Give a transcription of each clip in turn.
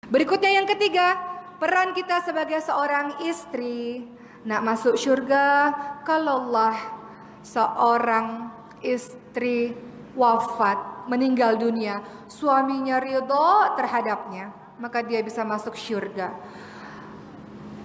Berikutnya yang ketiga, peran kita sebagai seorang istri nak masuk syurga. Kalaulah seorang istri wafat, meninggal dunia, suaminya ridha terhadapnya, maka dia bisa masuk syurga.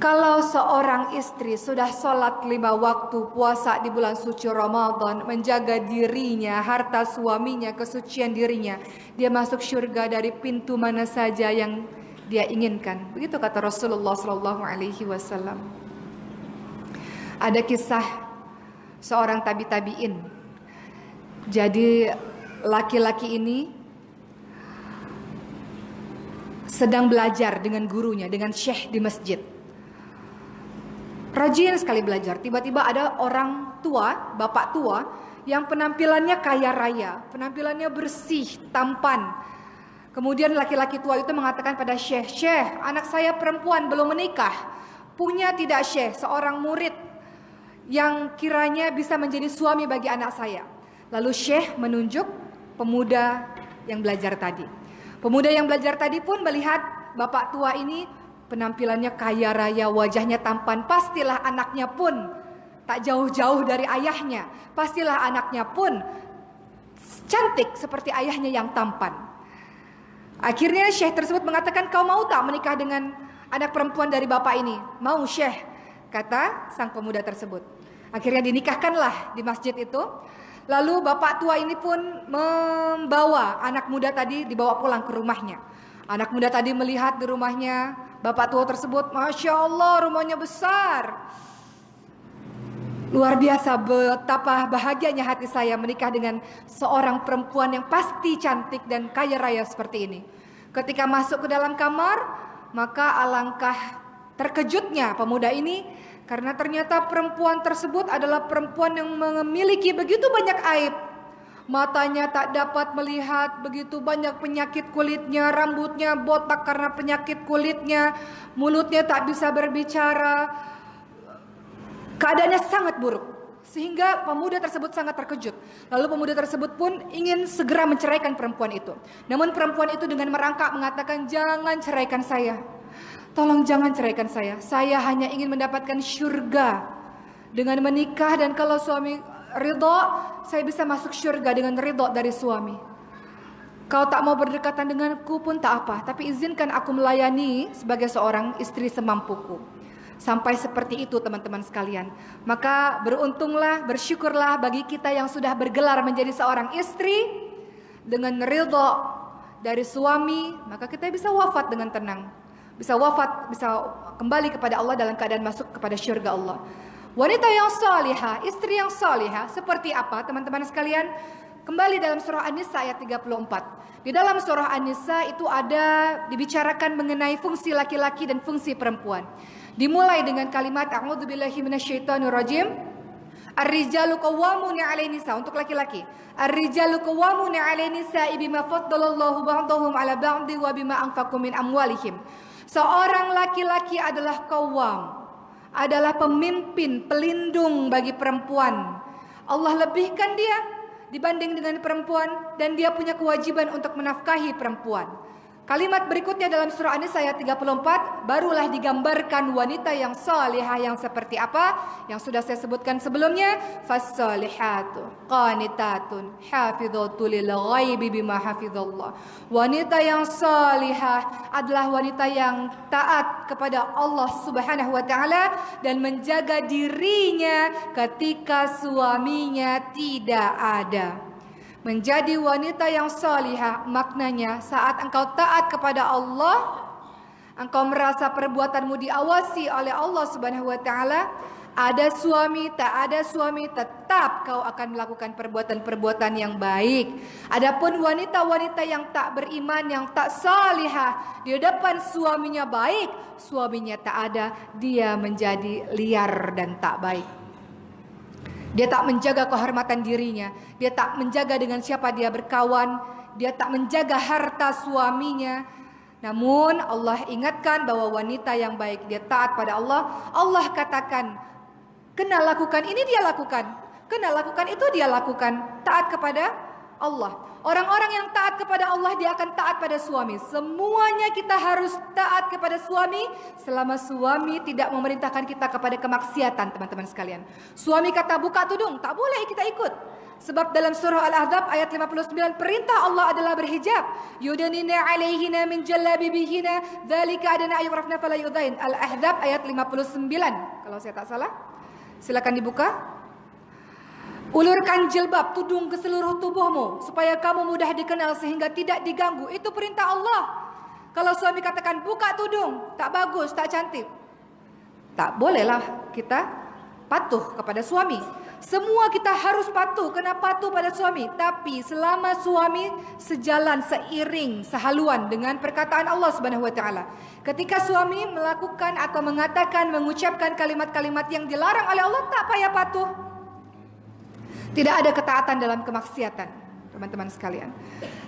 Kalau seorang istri sudah sholat 5 waktu, puasa di bulan suci Ramadan, menjaga dirinya, harta suaminya, kesucian dirinya, dia masuk syurga dari pintu mana saja yang dia inginkan. Begitu kata Rasulullah SAW. Ada kisah seorang tabi'in. Jadi laki-laki ini sedang belajar dengan gurunya, dengan syekh di masjid. Rajin sekali belajar. Tiba-tiba ada orang tua, bapak tua, yang penampilannya kaya raya, penampilannya bersih, tampan. Kemudian laki-laki tua itu mengatakan pada syekh, "Syekh, anak saya perempuan belum menikah. Punya tidak syekh seorang murid yang kiranya bisa menjadi suami bagi anak saya?" Lalu syekh menunjuk pemuda yang belajar tadi. Pemuda yang belajar tadi pun melihat bapak tua ini penampilannya kaya raya, wajahnya tampan. Pastilah anaknya pun tak jauh-jauh dari ayahnya. Pastilah anaknya pun cantik seperti ayahnya yang tampan. Akhirnya syekh tersebut mengatakan, "Kau mau tak menikah dengan anak perempuan dari bapak ini?" "Mau syekh," kata sang pemuda tersebut. Akhirnya dinikahkanlah di masjid itu. Lalu bapak tua ini pun membawa anak muda tadi, dibawa pulang ke rumahnya. Anak muda tadi melihat di rumahnya bapak tua tersebut, "Masya Allah, rumahnya besar. Luar biasa, betapa bahagianya hati saya menikah dengan seorang perempuan yang pasti cantik dan kaya raya seperti ini." Ketika masuk ke dalam kamar, maka alangkah terkejutnya pemuda ini, karena ternyata perempuan tersebut adalah perempuan yang memiliki begitu banyak aib. Matanya tak dapat melihat, begitu banyak penyakit kulitnya, rambutnya botak karena penyakit kulitnya, mulutnya tak bisa berbicara. Keadaannya sangat buruk, sehingga pemuda tersebut sangat terkejut. Lalu pemuda tersebut pun ingin segera menceraikan perempuan itu. Namun perempuan itu dengan merangkak mengatakan, "Jangan ceraikan saya. Tolong jangan ceraikan saya. Saya hanya ingin mendapatkan syurga dengan menikah, dan kalau suami ridho, saya bisa masuk syurga dengan ridho dari suami. Kau tak mau berdekatan denganku pun tak apa, tapi izinkan aku melayani sebagai seorang istri semampuku." Sampai seperti itu teman-teman sekalian. Maka beruntunglah, bersyukurlah bagi kita yang sudah bergelar menjadi seorang istri dengan ridho dari suami, maka kita bisa wafat dengan tenang. Bisa wafat, bisa kembali kepada Allah dalam keadaan masuk kepada syurga Allah. Wanita yang salihah, istri yang salihah seperti apa teman-teman sekalian? Kembali dalam surah An-Nisa ayat 34. Di dalam surah An-Nisa itu ada dibicarakan mengenai fungsi laki-laki dan fungsi perempuan. Dimulai dengan kalimat a'udzubillahi minasyaitonirrajim. Ar-rijalu qawwamuna 'alan nisa, untuk laki-laki. Ar-rijalu qawwamuna 'alan nisa'i bima faddalallahu ba'dahum 'ala ba'di wa bima anfaqu min amwalihim. Seorang laki-laki adalah qawwam, adalah pemimpin, pelindung bagi perempuan. Allah lebihkan dia dibanding dengan perempuan, dan dia punya kewajiban untuk menafkahi perempuan. Kalimat berikutnya dalam surah An-Nisa ayat 34, barulah digambarkan wanita yang salihah yang seperti apa yang sudah saya sebutkan sebelumnya. Fas-salihatu qanitatun hafizatu lil ghaibi bima hafizallah. Wanita yang salihah adalah wanita yang taat kepada Allah Subhanahu wa taala dan menjaga dirinya ketika suaminya tidak ada. Menjadi wanita yang salihah maknanya saat engkau taat kepada Allah, engkau merasa perbuatanmu diawasi oleh Allah Subhanahu wa taala. Ada suami, tak ada suami, tetap kau akan melakukan perbuatan-perbuatan yang baik. Adapun wanita-wanita yang tak beriman, yang tak salihah, di depan suaminya baik, suaminya tak ada, dia menjadi liar dan tak baik. Dia tak menjaga kehormatan dirinya, dia tak menjaga dengan siapa dia berkawan, dia tak menjaga harta suaminya. Namun Allah ingatkan bahwa wanita yang baik, dia taat pada Allah. Allah katakan, kena lakukan ini dia lakukan, kena lakukan itu dia lakukan. Taat kepada Allah. Orang-orang yang taat kepada Allah, dia akan taat pada suami. Semuanya kita harus taat kepada suami selama suami tidak memerintahkan kita kepada kemaksiatan, teman-teman sekalian. Suami kata buka tudung, tak boleh kita ikut. Sebab dalam surah Al-Ahzab ayat 59 perintah Allah adalah berhijab. Yudanina alaihina min jallabibihina dzalika adana ayurafna fala yudain. Al-Ahzab ayat 59 kalau saya tak salah. Silakan dibuka. Ulurkan jilbab, tudung ke seluruh tubuhmu supaya kamu mudah dikenal sehingga tidak diganggu. Itu perintah Allah. Kalau suami katakan buka tudung, tak bagus, tak cantik, tak bolehlah kita patuh kepada suami. Semua kita harus patuh, kena patuh pada suami. Tapi selama suami sejalan, seiring, sehaluan dengan perkataan Allah Subhanahu wa taala. Ketika suami melakukan atau mengatakan, mengucapkan kalimat-kalimat yang dilarang oleh Allah, tak payah patuh. Tidak ada ketaatan dalam kemaksiatan, teman-teman sekalian.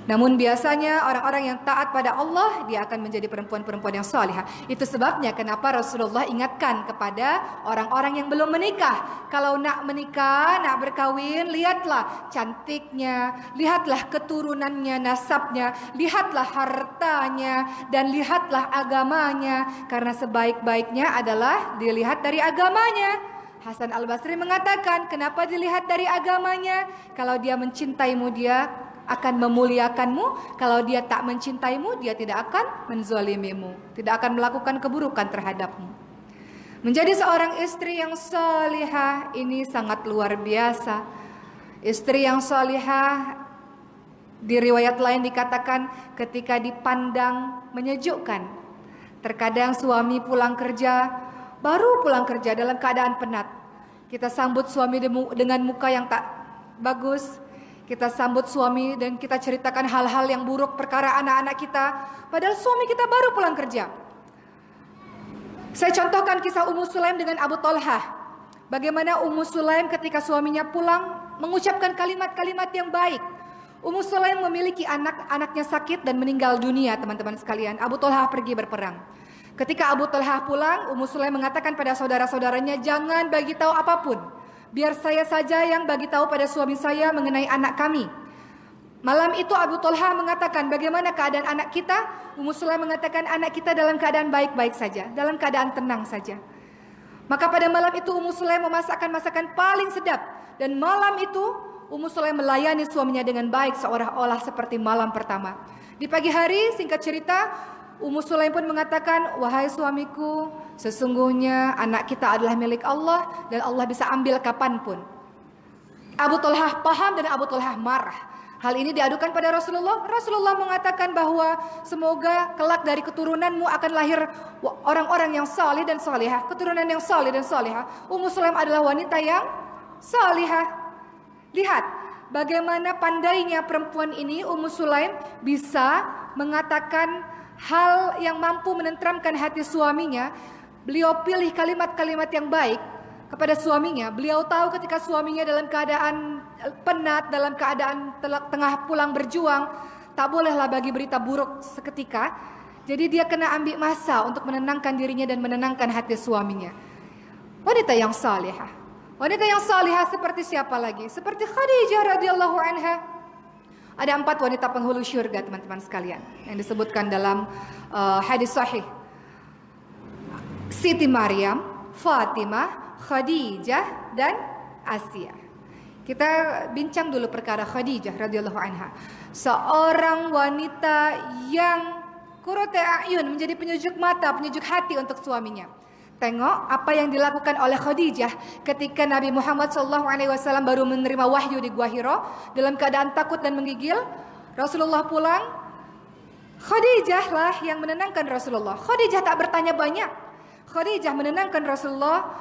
Namun biasanya orang-orang yang taat pada Allah, dia akan menjadi perempuan-perempuan yang salihah. Itu sebabnya kenapa Rasulullah ingatkan kepada orang-orang yang belum menikah. Kalau nak menikah, nak berkawin, lihatlah cantiknya, lihatlah keturunannya, nasabnya, lihatlah hartanya, dan lihatlah agamanya. Karena sebaik-baiknya adalah dilihat dari agamanya. Hasan Al-Basri mengatakan, kenapa dilihat dari agamanya? Kalau dia mencintaimu, dia akan memuliakanmu. Kalau dia tak mencintaimu, dia tidak akan menzalimimu, tidak akan melakukan keburukan terhadapmu. Menjadi seorang istri yang salihah ini sangat luar biasa. Istri yang salihah di riwayat lain dikatakan ketika dipandang menyejukkan. Terkadang suami pulang kerja, baru pulang kerja dalam keadaan penat. Kita sambut suami dengan muka yang tak bagus. Kita sambut suami dan kita ceritakan hal-hal yang buruk perkara anak-anak kita. Padahal suami kita baru pulang kerja. Saya contohkan kisah Ummu Sulaim dengan Abu Talhah. Bagaimana Ummu Sulaim ketika suaminya pulang mengucapkan kalimat-kalimat yang baik. Ummu Sulaim memiliki anaknya sakit dan meninggal dunia, teman-teman sekalian. Abu Talhah pergi berperang. Ketika Abu Talhah pulang, Ummu Sulaim mengatakan pada saudara-saudaranya, jangan bagi tahu apapun. Biar saya saja yang bagi tahu pada suami saya mengenai anak kami. Malam itu Abu Talhah mengatakan, bagaimana keadaan anak kita? Ummu Sulaim mengatakan, anak kita dalam keadaan baik-baik saja, dalam keadaan tenang saja. Maka pada malam itu Ummu Sulaim memasakkan masakan paling sedap. Dan malam itu Ummu Sulaim melayani suaminya dengan baik seolah-olah seperti malam pertama. Di pagi hari, singkat cerita, Ummu Sulaim pun mengatakan, wahai suamiku, sesungguhnya anak kita adalah milik Allah dan Allah bisa ambil kapanpun. Abu Talhah paham dan Abu Talhah marah. Hal ini diadukan pada Rasulullah. Rasulullah mengatakan bahwa semoga kelak dari keturunanmu akan lahir orang-orang yang salih dan salihah, keturunan yang salih dan salihah. Ummu Sulaim adalah wanita yang salihah. Lihat bagaimana pandainya perempuan ini, Ummu Sulaim bisa mengatakan hal yang mampu menenteramkan hati suaminya. Beliau pilih kalimat-kalimat yang baik kepada suaminya. Beliau tahu ketika suaminya dalam keadaan penat, dalam keadaan tengah pulang berjuang, tak bolehlah bagi berita buruk seketika. Jadi dia kena ambil masa untuk menenangkan dirinya dan menenangkan hati suaminya. Wanita yang salihah. Wanita yang salihah seperti siapa lagi? Seperti Khadijah radhiyallahu anha. Ada 4 wanita penghulu syurga, teman-teman sekalian, yang disebutkan dalam hadis sahih. Siti Maryam, Fatimah, Khadijah, dan Asia. Kita bincang dulu perkara Khadijah radhiyallahu anha. Seorang wanita yang qurratu a'yun, menjadi penyejuk mata, penyejuk hati untuk suaminya. Tengok apa yang dilakukan oleh Khadijah ketika Nabi Muhammad SAW baru menerima wahyu di Gua Hira dalam keadaan takut dan menggigil. Rasulullah pulang, Khadijah lah yang menenangkan Rasulullah. Khadijah tak bertanya banyak. Khadijah menenangkan Rasulullah.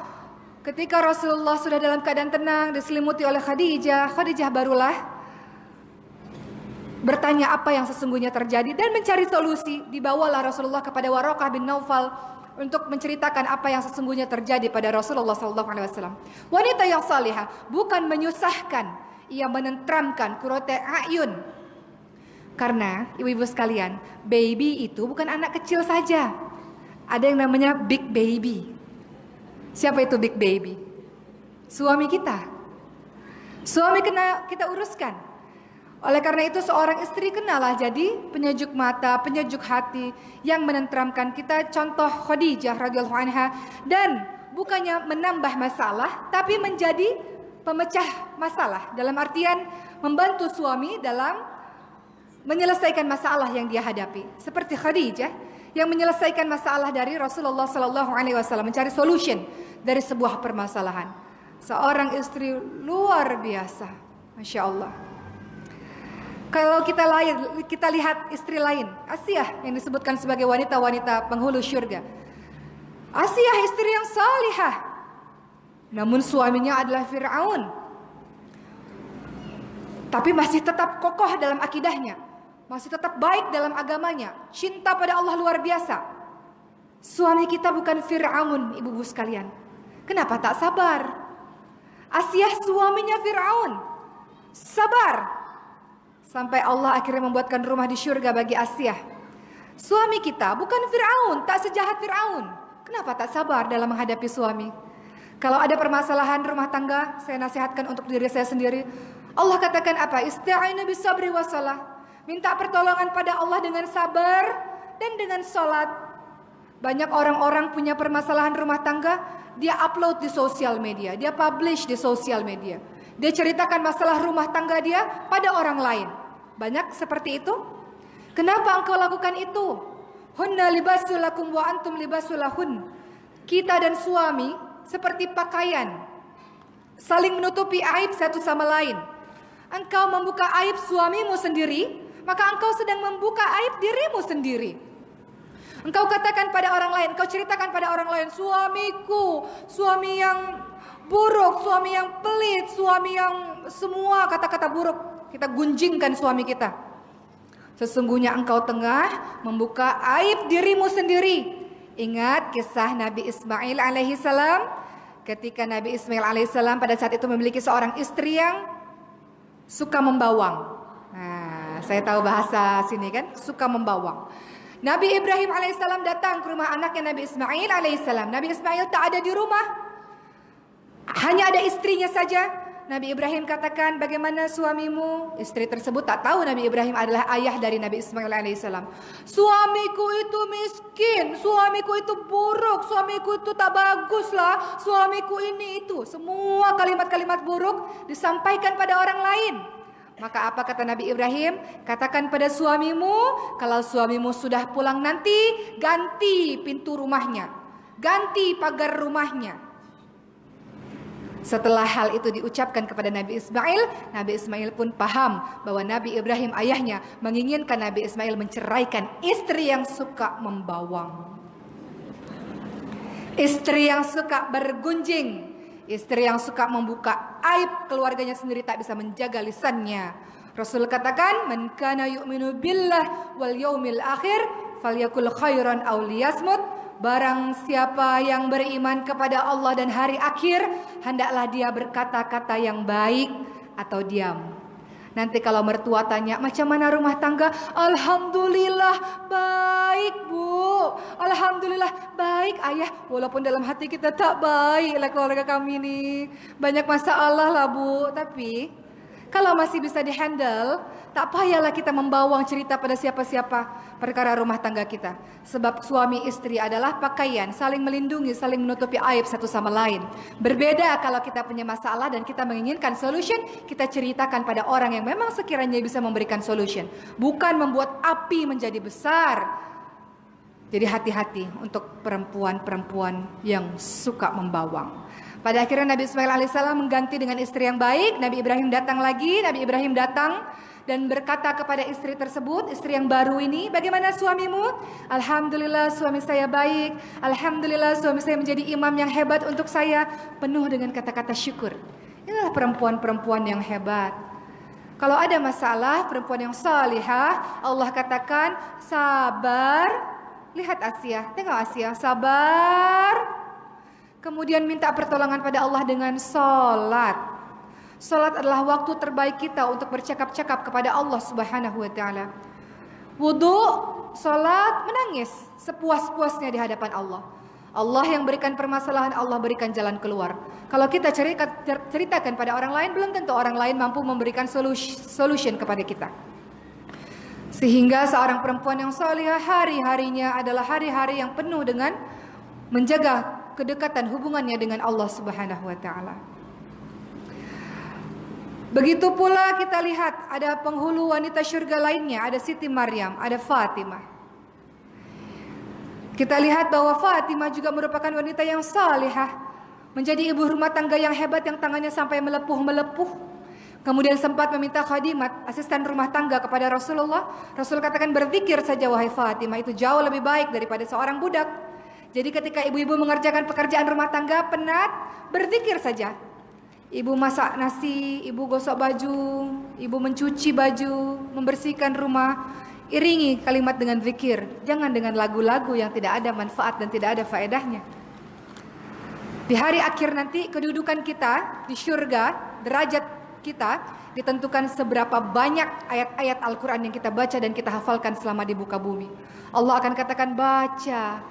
Ketika Rasulullah sudah dalam keadaan tenang, diselimuti oleh Khadijah, Khadijah barulah bertanya apa yang sesungguhnya terjadi dan mencari solusi. Dibawalah Rasulullah kepada Waraqah bin Naufal untuk menceritakan apa yang sesungguhnya terjadi pada Rasulullah SAW. Wanita yang salihah bukan menyusahkan, ia menenteramkan, qurratu a'yun. Karena ibu-ibu sekalian, baby itu bukan anak kecil saja. Ada yang namanya big baby. Siapa itu big baby? Suami kita. Suami kena kita uruskan. Oleh karena itu seorang istri kenalah jadi penyejuk mata, penyejuk hati yang menenteramkan kita. Contoh Khadijah radhiyallahu anha, dan bukannya menambah masalah tapi menjadi pemecah masalah, dalam artian membantu suami dalam menyelesaikan masalah yang dia hadapi. Seperti Khadijah yang menyelesaikan masalah dari Rasulullah sallallahu alaihi wasallam, mencari solution dari sebuah permasalahan. Seorang istri luar biasa, Masya Allah. Kalau kita lihat istri lain, Asiyah yang disebutkan sebagai wanita-wanita penghulu syurga. Asiyah istri yang salihah, namun suaminya adalah Fir'aun. Tapi masih tetap kokoh dalam akidahnya, masih tetap baik dalam agamanya, cinta pada Allah luar biasa. Suami kita bukan Fir'aun, ibu-ibu sekalian. Kenapa tak sabar? Asiyah suaminya Fir'aun, sabar. Sampai Allah akhirnya membuatkan rumah di syurga bagi Asiyah. Suami kita bukan Fir'aun, tak sejahat Fir'aun. Kenapa tak sabar dalam menghadapi suami? Kalau ada permasalahan rumah tangga, saya nasihatkan untuk diri saya sendiri. Allah katakan apa? Ista'inu bisabri wassalah. Minta pertolongan pada Allah dengan sabar dan dengan sholat. Banyak orang-orang punya permasalahan rumah tangga, dia upload di sosial media, dia publish di sosial media. Dia ceritakan masalah rumah tangga dia pada orang lain. Banyak seperti itu. Kenapa engkau lakukan itu? Hunna libasul lakum wa antum libasul lahun. Kita dan suami seperti pakaian, saling menutupi aib satu sama lain. Engkau membuka aib suamimu sendiri, maka engkau sedang membuka aib dirimu sendiri. Engkau katakan pada orang lain, engkau ceritakan pada orang lain, suamiku, suami yang buruk, suami yang pelit, suami yang semua kata-kata buruk. Kita gunjingkan suami kita. Sesungguhnya engkau tengah membuka aib dirimu sendiri. Ingat kisah Nabi Ismail alaihi salam. Ketika Nabi Ismail alaihi salam pada saat itu memiliki seorang istri yang suka membawang. Nah, saya tahu bahasa sini kan, suka membawang. Nabi Ibrahim alaihissalam datang ke rumah anaknya Nabi Ismail alaihissalam. Nabi Ismail tak ada di rumah, hanya ada istrinya saja. Nabi Ibrahim katakan, bagaimana suamimu? Istri tersebut tak tahu Nabi Ibrahim adalah ayah dari Nabi Ismail alaihissalam. Suamiku itu miskin, suamiku itu buruk, suamiku itu tak baguslah, suamiku ini itu. Semua kalimat-kalimat buruk disampaikan pada orang lain. Maka apa kata Nabi Ibrahim? Katakan pada suamimu, kalau suamimu sudah pulang nanti, ganti pintu rumahnya, ganti pagar rumahnya. Setelah hal itu diucapkan kepada Nabi Ismail pun paham bahwa Nabi Ibrahim ayahnya menginginkan Nabi Ismail menceraikan istri yang suka membawang, istri yang suka bergunjing, istri yang suka membuka aib keluarganya sendiri, tak bisa menjaga lisannya. Rasul katakan, man kana yu'minu billah wal yaumil akhir falyakul khairan aw liyasmut. Barang siapa yang beriman kepada Allah dan hari akhir, hendaklah dia berkata-kata yang baik atau diam. Nanti kalau mertua tanya, macam mana rumah tangga? Alhamdulillah baik bu, alhamdulillah baik ayah. Walaupun dalam hati kita tak baik lah keluarga kami nih, banyak masalah lah bu. Tapi kalau masih bisa dihandle, tak payahlah kita membawang cerita pada siapa-siapa perkara rumah tangga kita. Sebab suami istri adalah pakaian, saling melindungi, saling menutupi aib satu sama lain. Berbeda kalau kita punya masalah dan kita menginginkan solution, kita ceritakan pada orang yang memang sekiranya bisa memberikan solution, bukan membuat api menjadi besar. Jadi hati-hati untuk perempuan-perempuan yang suka membawang. Pada akhirnya Nabi Ismail alaihissalam mengganti dengan istri yang baik. Nabi Ibrahim datang lagi. Nabi Ibrahim datang dan berkata kepada istri tersebut, istri yang baru ini, bagaimana suamimu? Alhamdulillah suami saya baik. Alhamdulillah suami saya menjadi imam yang hebat untuk saya. Penuh dengan kata-kata syukur. Inilah perempuan-perempuan yang hebat. Kalau ada masalah, perempuan yang salihah, Allah katakan sabar. Lihat Asiyah, tengok Asiyah, sabar. Kemudian minta pertolongan pada Allah dengan sholat. Sholat adalah waktu terbaik kita untuk bercakap-cakap kepada Allah Subhanahu wa ta'ala. Wudu, sholat, menangis sepuas-puasnya di hadapan Allah. Allah yang berikan permasalahan, Allah berikan jalan keluar. Kalau kita ceritakan pada orang lain, belum tentu orang lain mampu memberikan solution kepada kita. Sehingga seorang perempuan yang salihah hari-harinya adalah hari-hari yang penuh dengan menjaga kedekatan hubungannya dengan Allah Subhanahu wa taala. Begitu pula kita lihat ada penghulu wanita syurga lainnya, ada Siti Maryam, ada Fatimah. Kita lihat bahwa Fatimah juga merupakan wanita yang salihah, menjadi ibu rumah tangga yang hebat yang tangannya sampai melepuh-melepuh. Kemudian sempat meminta khadimat, asisten rumah tangga kepada Rasulullah. Rasul katakan, berzikir saja wahai Fatimah, itu jauh lebih baik daripada seorang budak. Jadi ketika ibu-ibu mengerjakan pekerjaan rumah tangga penat, berzikir saja. Ibu masak nasi, ibu gosok baju, ibu mencuci baju, membersihkan rumah. Iringi kalimat dengan zikir, jangan dengan lagu-lagu yang tidak ada manfaat dan tidak ada faedahnya. Di hari akhir nanti kedudukan kita di syurga, derajat kita ditentukan seberapa banyak ayat-ayat Al-Quran yang kita baca dan kita hafalkan selama di muka bumi. Allah akan katakan baca,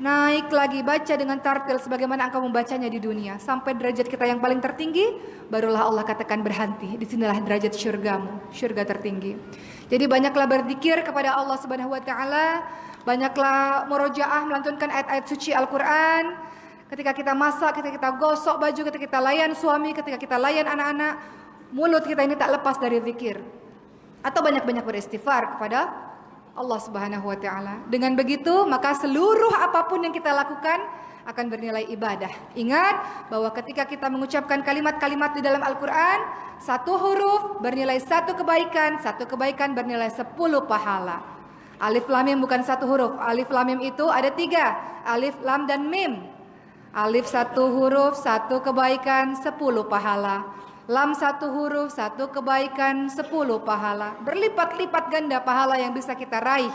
naik lagi, baca dengan tartil sebagaimana engkau membacanya di dunia. Sampai derajat kita yang paling tertinggi, barulah Allah katakan berhenti. Disinilah derajat syurgamu, syurga tertinggi. Jadi banyaklah berzikir kepada Allah Subhanahu wa taala, banyaklah murojaah melantunkan ayat-ayat suci Al-Qur'an. Ketika kita masak, ketika kita gosok baju, ketika kita layan suami, ketika kita layan anak-anak, mulut kita ini tak lepas dari zikir. Atau banyak-banyak beristighfar kepada Allah Subhanahu wa taala. Dengan begitu, maka seluruh apapun yang kita lakukan akan bernilai ibadah. Ingat bahwa ketika kita mengucapkan kalimat-kalimat di dalam Al-Quran, satu huruf bernilai satu kebaikan bernilai 10 pahala. Alif lam mim bukan satu huruf. Alif lam mim itu ada 3. Alif, lam, dan mim. Alif satu huruf, satu kebaikan, 10 pahala. Lam satu huruf, satu kebaikan, 10 pahala. Berlipat-lipat ganda pahala yang bisa kita raih.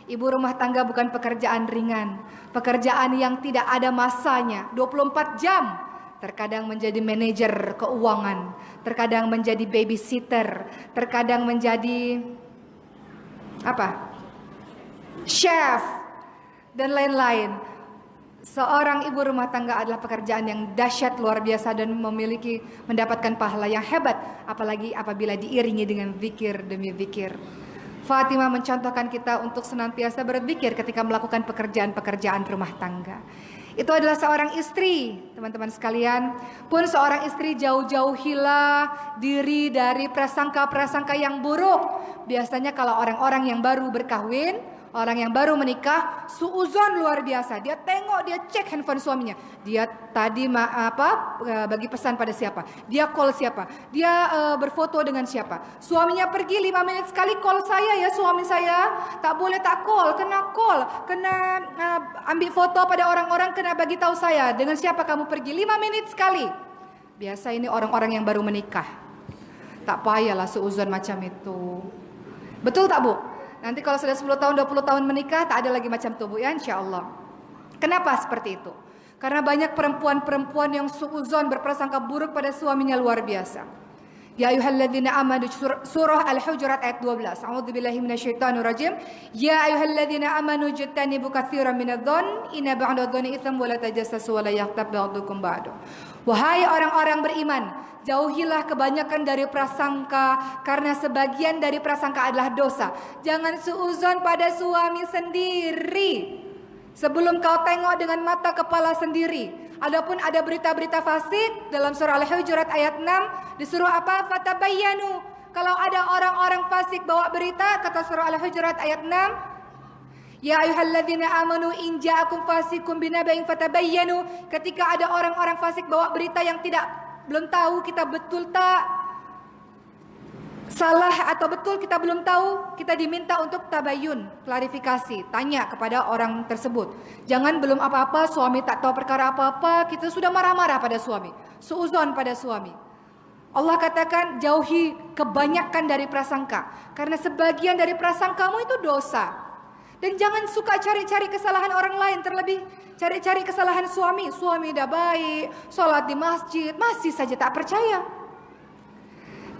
Ibu rumah tangga bukan pekerjaan ringan, pekerjaan yang tidak ada masanya, 24 jam. Terkadang menjadi manajer keuangan, terkadang menjadi babysitter, terkadang menjadi chef, dan lain-lain. Seorang ibu rumah tangga adalah pekerjaan yang dahsyat luar biasa dan mendapatkan pahala yang hebat, apalagi apabila diiringi dengan zikir demi zikir. Fatimah mencontohkan kita untuk senantiasa berzikir ketika melakukan pekerjaan-pekerjaan rumah tangga. Itu adalah seorang istri, teman-teman sekalian. Pun seorang istri jauh-jauhilah diri dari prasangka-prasangka yang buruk. Biasanya kalau orang-orang yang baru berkahwin, orang yang baru menikah, suuzon luar biasa. Dia tengok, dia cek handphone suaminya. Dia tadi bagi pesan pada siapa? Dia call siapa? Dia berfoto dengan siapa? Suaminya pergi 5 menit sekali call saya ya suami saya. Tak boleh tak call, kena ambil foto pada orang-orang, kena bagi tahu saya dengan siapa kamu pergi 5 menit sekali. Biasa ini orang-orang yang baru menikah. Tak payahlah suuzon macam itu. Betul tak, Bu? Nanti kalau sudah 10 tahun, 20 tahun menikah, tak ada lagi macam itu, Bu, ya, insya Allah. Kenapa seperti itu? Karena banyak perempuan-perempuan yang suuzon, berprasangka buruk pada suaminya luar biasa. Ya ayyuhalladzina amanu, surah Al-Hujurat ayat 12. A'udzubillahi minasyaitonirrajim. Ya ayyuhalladzina amanu jtanibu katsiran minadh-dhon inna ba'dadh-dhoni itsam wa la tajassasu wa la yaghtab ba'dukum ba'da. Wahai orang-orang beriman, jauhilah kebanyakan dari prasangka, karena sebagian dari prasangka adalah dosa. Jangan suuzon pada suami sendiri sebelum kau tengok dengan mata kepala sendiri. Adapun ada berita-berita fasik dalam surah Al-Hujurat ayat 6 disuruh apa? Fatabayyanu. Kalau ada orang-orang fasik bawa berita, kata surah Al-Hujurat ayat 6, ya ayyuhalladzina amanu in ja'akum fasiqun binaba'in fatabayyanu. Ketika ada orang-orang fasik bawa berita yang belum tahu kita betul tak salah atau betul kita belum tahu, kita diminta untuk tabayun, klarifikasi, tanya kepada orang tersebut. Jangan belum apa-apa, suami tak tahu perkara apa-apa, kita sudah marah-marah pada suami, suuzon pada suami. Allah katakan jauhi kebanyakan dari prasangka, karena sebagian dari prasangkamu itu dosa. Dan jangan suka cari-cari kesalahan orang lain, terlebih cari-cari kesalahan suami. Suami dah baik, sholat di masjid, masih saja tak percaya.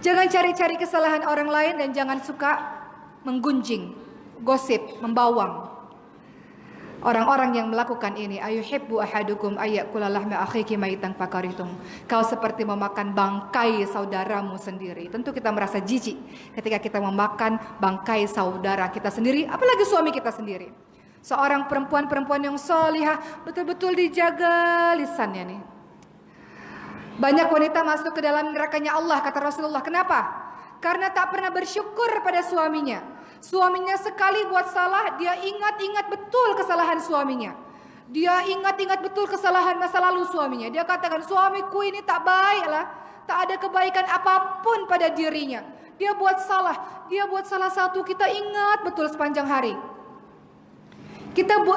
Jangan cari-cari kesalahan orang lain dan jangan suka menggunjing, gosip, membawang. Orang-orang yang melakukan ini, ayuhibbu ahadukum ayyakula lahma akhiki maitan fakaritum. Kau seperti memakan bangkai saudaramu sendiri. Tentu kita merasa jijik ketika kita memakan bangkai saudara kita sendiri, apalagi suami kita sendiri. Seorang perempuan-perempuan yang salihah betul-betul dijaga lisannya nih. Banyak wanita masuk ke dalam nerakanya Allah, kata Rasulullah. Kenapa? Karena tak pernah bersyukur pada suaminya. Suaminya sekali buat salah, dia ingat-ingat betul kesalahan suaminya. Dia ingat-ingat betul kesalahan masa lalu suaminya. Dia katakan, suamiku ini tak baiklah, tak ada kebaikan apapun pada dirinya. Dia buat salah satu, kita ingat betul sepanjang hari.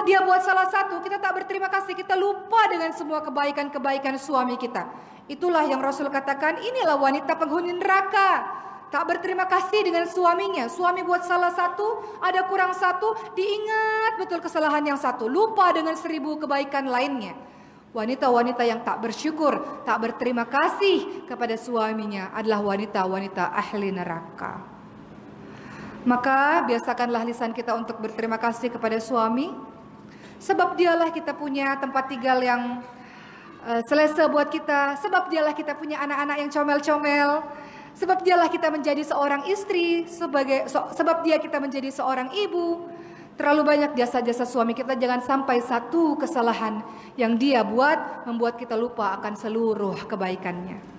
Dia buat salah satu, kita tak berterima kasih, kita lupa dengan semua kebaikan-kebaikan suami kita. Itulah yang Rasul katakan, inilah wanita penghuni neraka. Tak berterima kasih dengan suaminya. Suami buat salah satu, ada kurang satu, diingat betul kesalahan yang satu, lupa dengan 1000 kebaikan lainnya. Wanita-wanita yang tak bersyukur, tak berterima kasih kepada suaminya adalah wanita-wanita ahli neraka. Maka biasakanlah lisan kita untuk berterima kasih kepada suami, sebab dialah kita punya tempat tinggal yang selesa buat kita, sebab dialah kita punya anak-anak yang comel-comel, sebab dialah kita menjadi seorang istri, sebab dia kita menjadi seorang ibu. Terlalu banyak jasa-jasa suami kita, jangan sampai satu kesalahan yang dia buat membuat kita lupa akan seluruh kebaikannya.